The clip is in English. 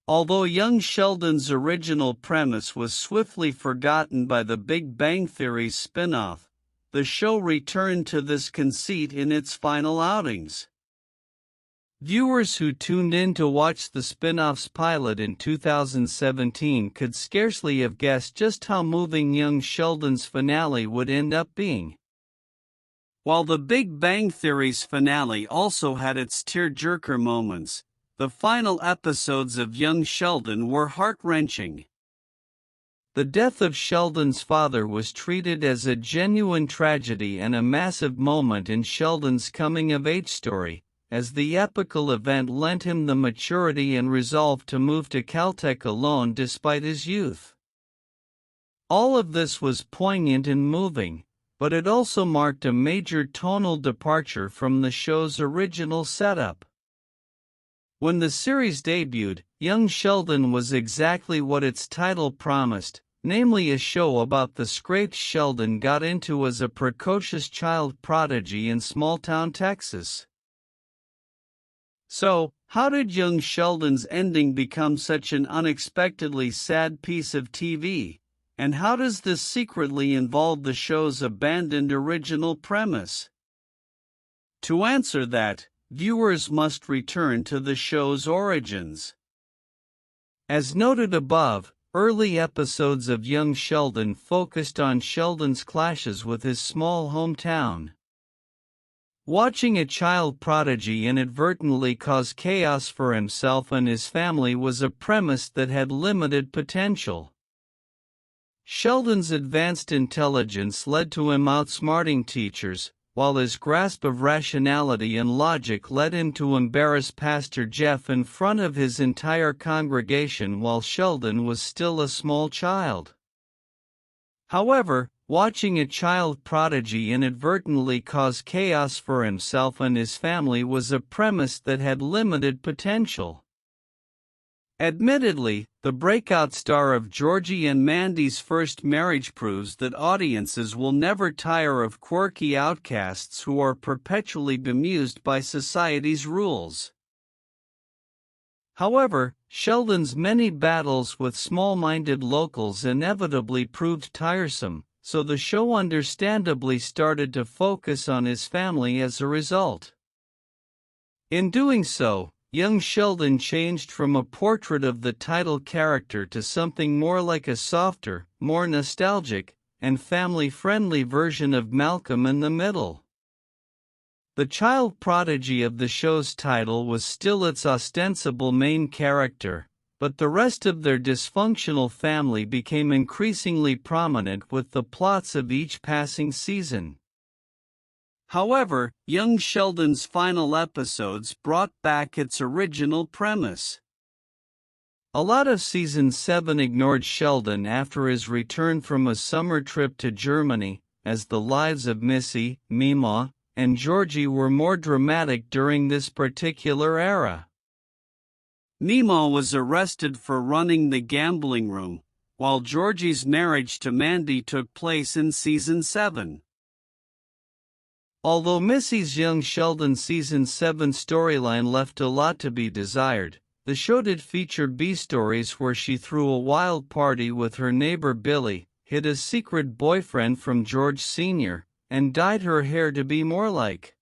Although young Sheldon's original premise was swiftly forgotten by the Big Bang Theory's spin-off, the show returned to this conceit in its final outings. Viewers who tuned in to watch the spin-off's pilot in 2017 could scarcely have guessed just how moving young Sheldon's finale would end up being. While the Big Bang Theory's finale also had its tearjerker moments, the final episodes of young Sheldon were heart-wrenching. The death of Sheldon's father was treated as a genuine tragedy and a massive moment in Sheldon's coming-of-age story, as the epical event lent him the maturity and resolve to move to Caltech alone despite his youth. All of this was poignant and moving, but it also marked a major tonal departure from the show's original setup. When the series debuted, Young Sheldon was exactly what its title promised, namely a show about the scrapes Sheldon got into as a precocious child prodigy in small-town Texas. So, how did young Sheldon's ending become such an unexpectedly sad piece of TV, and how does this secretly involve the show's abandoned original premise? To answer that, viewers must return to the show's origins. As noted above, early episodes of Young Sheldon focused on Sheldon's clashes with his small hometown. Watching a child prodigy inadvertently cause chaos for himself and his family was a premise that had limited potential. Sheldon's advanced intelligence led to him outsmarting teachers, while his grasp of rationality and logic led him to embarrass Pastor Jeff in front of his entire congregation while Sheldon was still a small child. However, watching a child prodigy inadvertently cause chaos for himself and his family was a premise that had limited potential. Admittedly, the breakout star of Georgie and Mandy's first marriage proves that audiences will never tire of quirky outcasts who are perpetually bemused by society's rules. However, Sheldon's many battles with small-minded locals inevitably proved tiresome, so the show understandably started to focus on his family as a result. In doing so, young Sheldon changed from a portrait of the title character to something more like a softer, more nostalgic, and family-friendly version of Malcolm in the Middle. The child prodigy of the show's title was still its ostensible main character, but the rest of their dysfunctional family became increasingly prominent with the plots of each passing season. However, young Sheldon's final episodes brought back its original premise. A lot of Season 7 ignored Sheldon after his return from a summer trip to Germany, as the lives of Missy, Mima, and Georgie were more dramatic during this particular era. Mima was arrested for running the gambling room, while Georgie's marriage to Mandy took place in Season 7. Although Missy's Young Sheldon Season 7 storyline left a lot to be desired, the show did feature B-stories where she threw a wild party with her neighbor Billy, hid a secret boyfriend from George Sr., and dyed her hair to be more like